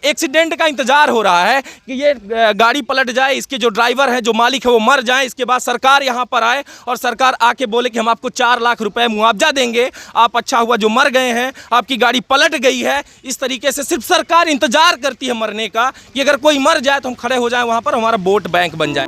Accident का इंतजार हो रहा है कि ये गाड़ी पलट जाए, इसके जो ड्राइवर हैं, जो मालिक है वो मर जाए, इसके बाद सरकार यहाँ पर आए और सरकार आके बोले कि हम आपको 4 लाख रुपए मुआवजा देंगे, आप अच्छा हुआ जो मर गए हैं, आपकी गाड़ी पलट गई है। इस तरीके से सिर्फ सरकार इंतजार करती है मरने का कि अगर कोई मर जाए तो हम खड़े हो जाए वहाँ पर, हमारा वोट बैंक बन जाए।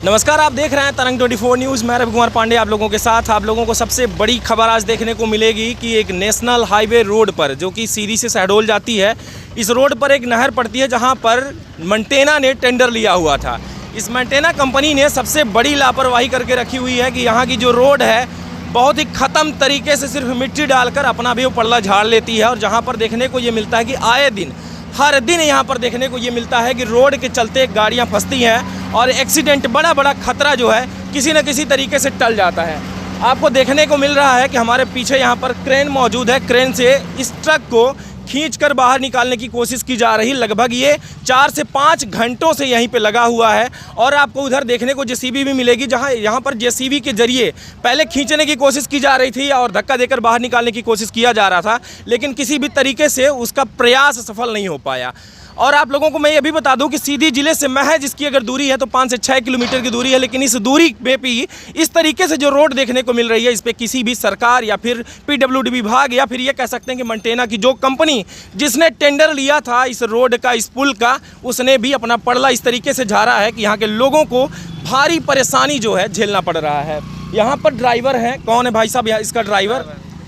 नमस्कार, आप देख रहे हैं तरंग 24 न्यूज़। मैं रवि कुमार पांडे आप लोगों के साथ। आप लोगों को सबसे बड़ी खबर आज देखने को मिलेगी कि एक नेशनल हाईवे रोड पर, जो कि सीरी से शहडोल जाती है, इस रोड पर एक नहर पड़ती है जहां पर मेंटेना ने टेंडर लिया हुआ था। इस मेंटेना कंपनी ने सबसे बड़ी लापरवाही करके रखी हुई है कि यहाँ की जो रोड है बहुत ही ख़त्म तरीके से सिर्फ मिट्टी डालकर अपना भी वो पल्ला झाड़ लेती है। और जहाँ पर देखने को ये मिलता है कि आए दिन, हर दिन यहाँ पर देखने को ये मिलता है कि रोड के चलते गाड़ियाँ फंसती हैं और एक्सीडेंट, बड़ा बड़ा खतरा जो है किसी न किसी तरीके से टल जाता है। आपको देखने को मिल रहा है कि हमारे पीछे यहाँ पर क्रेन मौजूद है। क्रेन से इस ट्रक को खींचकर बाहर निकालने की कोशिश की जा रही। लगभग ये 4 से 5 घंटों से यहीं पे लगा हुआ है। और आपको उधर देखने को जेसीबी भी मिलेगी, जहाँ यहाँ पर जेसीबी के जरिए पहले खींचने की कोशिश की जा रही थी और धक्का देकर बाहर निकालने की कोशिश किया जा रहा था, लेकिन किसी भी तरीके से उसका प्रयास सफल नहीं हो पाया। और आप लोगों को मैं ये भी बता दूं कि सीधी जिले से महज इसकी अगर दूरी है तो 5 से 6 किलोमीटर की दूरी है, लेकिन इस दूरी में भी इस तरीके से जो रोड देखने को मिल रही है, इस पर किसी भी सरकार या फिर पीडब्ल्यूडी विभाग या फिर ये कह सकते हैं कि मेंटेना की जो कंपनी जिसने टेंडर लिया था इस रोड का, इस पुल का, उसने भी अपना पड़ला इस तरीके से झाड़ा है कि यहाँ के लोगों को भारी परेशानी जो है झेलना पड़ रहा है। यहाँ पर ड्राइवर हैं, कौन है भाई साहब इसका ड्राइवर?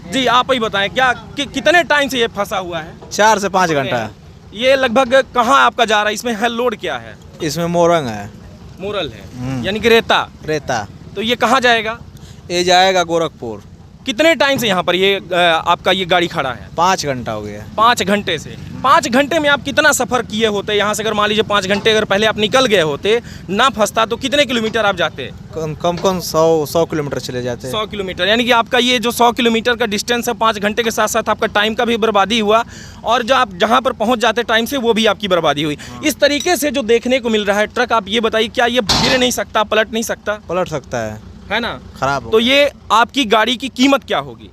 जी आप ही बताएं, क्या कितने टाइम से ये फंसा हुआ है? 4 से 5 घंटा। ये लगभग कहाँ आपका जा रहा है? इसमें है लोड क्या है? इसमें मोरंग है, मोरल है, यानी कि रेता। तो ये कहाँ जाएगा? ये जाएगा गोरखपुर। कितने टाइम से यहाँ पर ये आपका ये गाड़ी खड़ा है? 5 घंटा हो गया। 5 घंटे से। 5 घंटे में आप कितना सफ़र किए होते? यहाँ से अगर मान लीजिए 5 घंटे अगर पहले आप निकल गए होते, ना फंसता, तो कितने किलोमीटर आप जाते? कम 100 किलोमीटर चले जाते। 100 किलोमीटर, यानी कि आपका ये जो 100 किलोमीटर का डिस्टेंस है, 5 घंटे के साथ साथ आपका टाइम का भी बर्बादी हुआ और जो आप जहाँ पर पहुँच जाते टाइम से, वो भी आपकी बर्बादी हुई। इस तरीके से जो देखने को मिल रहा है ट्रक, आप ये बताइए, क्या ये गिर नहीं सकता, पलट नहीं सकता? पलट सकता है ना? खराब। तो ये आपकी गाड़ी की कीमत क्या होगी?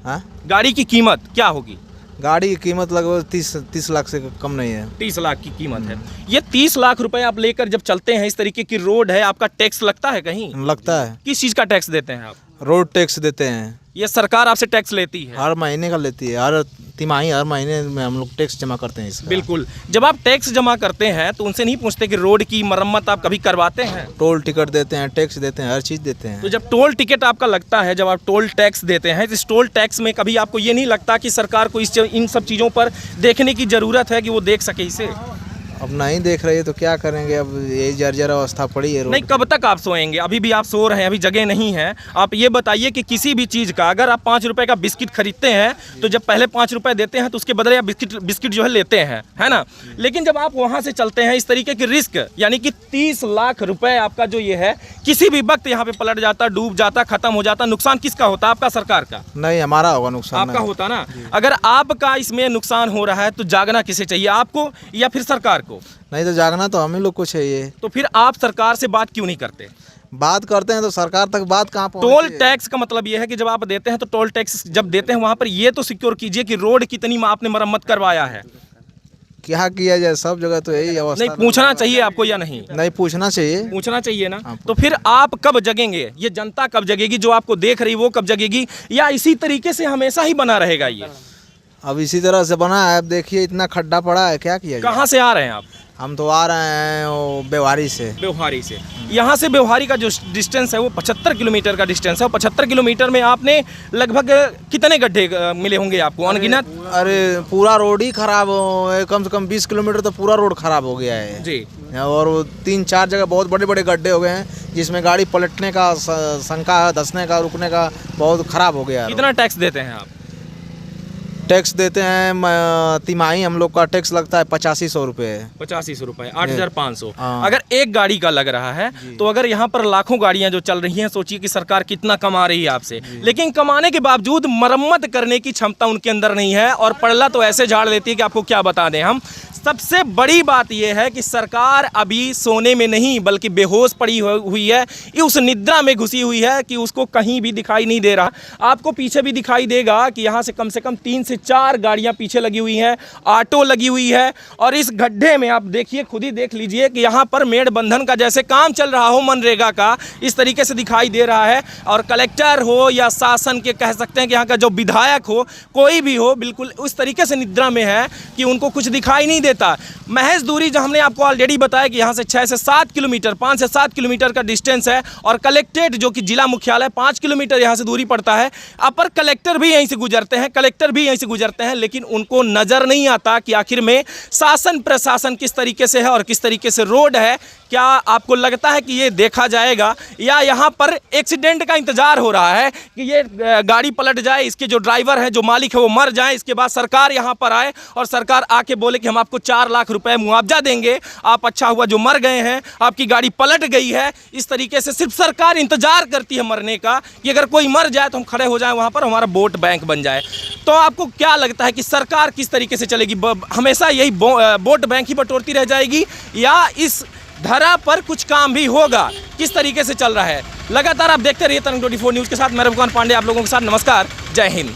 हाँ, गाड़ी की कीमत क्या होगी? गाड़ी की कीमत लगभग 30 लाख से कम नहीं है। 30 लाख की कीमत है। ये 30 लाख रुपए आप लेकर जब चलते हैं, इस तरीके की रोड है, आपका टैक्स लगता है कहीं? लगता है। किस चीज़ का टैक्स देते हैं आप? रोड टैक्स देते हैं। ये सरकार आपसे टैक्स लेती है? हर महीने का लेती है, हर तिमाही, हर महीने में हम लोग टैक्स जमा करते हैं इसका। बिल्कुल। जब आप टैक्स जमा करते हैं तो उनसे नहीं पूछते कि रोड की मरम्मत आप कभी करवाते हैं? टोल टिकट देते हैं, टैक्स देते हैं, हर चीज़ देते हैं। तो जब टोल टिकट आपका लगता है, जब आप टोल टैक्स देते हैं, तो इस टोल टैक्स में कभी आपको ये नहीं लगता कि सरकार को इन सब चीज़ों पर देखने की ज़रूरत है कि वो देख सके इसे? अब नहीं देख रही है तो क्या करेंगे, अब ये जर्जर अवस्था पड़ी है। नहीं, कब तक आप सोएंगे? अभी भी आप सो रहे हैं, अभी जगह नहीं है। आप ये बताइए कि किसी भी चीज़ का, अगर आप 5 रुपए का बिस्किट खरीदते हैं तो जब पहले 5 रुपए देते हैं तो उसके बदले आप बिस्किट जो है लेते हैं, है ना? लेकिन जब आप वहाँ से चलते हैं, इस तरीके की रिस्क, यानी कि 30 लाख रुपए आपका जो ये है, किसी भी वक्त यहाँ पे पलट जाता, डूब जाता, खत्म हो जाता, नुकसान किसका होता? आपका, सरकार का? नहीं, हमारा होगा नुकसान। आपका होता ना। अगर आपका इसमें नुकसान हो रहा है तो जागना किसे चाहिए, आपको या फिर सरकार को? नहीं तो जागना तो हम ही लोग को चाहिए। तो फिर आप सरकार से बात क्यों नहीं करते? बात करते हैं तो सरकार तक बात कहाँ पहुँचती टोल है? टैक्स का मतलब ये है कि जब आप देते हैं तो टोल टैक्स जब देते हैं वहाँ पर ये तो सिक्योर कीजिए कि रोड कितनी आपने मरम्मत करवाया है। क्या किया जाए, सब जगह तो यही अवस्था। नहीं पूछना चाहिए आपको या नहीं? नहीं पूछना चाहिए। पूछना चाहिए ना। तो फिर आप कब जगेंगे? ये जनता कब जगेगी? जो आपको देख रही वो कब जगेगी? या इसी तरीके से हमेशा ही बना रहेगा ये? अब इसी तरह से बना है। अब देखिए इतना खड्डा पड़ा है, क्या किया जाए? कहाँ से आ रहे हैं आप? हम तो आ रहे हैं वो बेवहारी से। बेवहारी से। यहाँ से बेवहारी का जो डिस्टेंस है वो 75 किलोमीटर का डिस्टेंस है। 75 किलोमीटर में आपने लगभग कितने गड्ढे मिले होंगे आपको अनगिनत? अरे पूरा रोड ही खराब हो, कम से कम 20 किलोमीटर तो पूरा रोड खराब हो गया है जी। और 3-4 जगह बहुत बड़े बड़े गड्ढे हो गए हैं, जिसमें गाड़ी पलटने का शंका है, धंसने का, रुकने का बहुत खराब हो गया है। कितना टैक्स देते हैं आप? टैक्स देते हैं तिमाही हम लोग का टैक्स लगता है 8500 रुपये। 8500 रुपए, 8500। हाँ। अगर एक गाड़ी का लग रहा है तो अगर यहाँ पर लाखों गाड़ियां जो चल रही हैं, सोचिए कि सरकार कितना कमा रही है आपसे, लेकिन कमाने के बावजूद मरम्मत करने की क्षमता उनके अंदर नहीं है और पड़ला तो ऐसे झाड़ देती है कि आपको क्या बता दें हम। सबसे बड़ी बात यह है कि सरकार अभी सोने में नहीं बल्कि बेहोश पड़ी हुई है, ये उस निद्रा में घुसी हुई है कि उसको कहीं भी दिखाई नहीं दे रहा। आपको पीछे भी दिखाई देगा कि यहाँ से कम 3 से 4 गाड़ियाँ पीछे लगी हुई हैं, ऑटो लगी हुई है और इस गड्ढे में आप देखिए, खुद ही देख लीजिए कि यहाँ पर मेड़बंधन का जैसे काम चल रहा हो मनरेगा का, इस तरीके से दिखाई दे रहा है। और कलेक्टर हो या शासन के कह सकते हैं कि यहाँ का जो विधायक हो, कोई भी हो, बिल्कुल उस तरीके से निद्रा में है कि उनको कुछ दिखाई नहीं देता। महज दूरी जो हमने आपको ऑलरेडी बताया कि यहाँ से 6 से 7 किलोमीटर, 5 से 7 किलोमीटर का डिस्टेंस है और कलेक्ट्रेट जो कि जिला मुख्यालय 5 किलोमीटर यहाँ से दूरी पड़ता है। अपर कलेक्टर भी यहीं से गुजरते हैं, कलेक्टर भी यहीं से गुजरते हैं, लेकिन उनको नज़र नहीं आता कि आखिर में शासन प्रशासन किस तरीके से है और किस तरीके से रोड है। क्या आपको लगता है कि ये देखा जाएगा या यहाँ पर एक्सीडेंट का इंतजार हो रहा है कि ये गाड़ी पलट जाए, इसके जो ड्राइवर है, जो मालिक है, वो मर जाए, इसके बाद सरकार यहाँ पर आए और सरकार आके बोले कि हम आपको 4 लाख रुपए मुआवजा देंगे, आप अच्छा हुआ जो मर गए हैं, आपकी गाड़ी पलट गई है। इस तरीके से सिर्फ सरकार इंतजार करती है मरने का कि अगर कोई मर जाए तो हम खड़े हो जाएं वहाँ पर, हमारा वोट बैंक बन जाए। तो आपको क्या लगता है कि सरकार किस तरीके से चलेगी? हमेशा यही वोट बैंक ही बटोरती रह जाएगी या इस धरा पर कुछ काम भी होगा? किस तरीके से चल रहा है? लगातार आप देखते रहिए तरंग 24 न्यूज़ के साथ। मैं रविकुमार पांडे आप लोगों के साथ। नमस्कार, जय हिंद।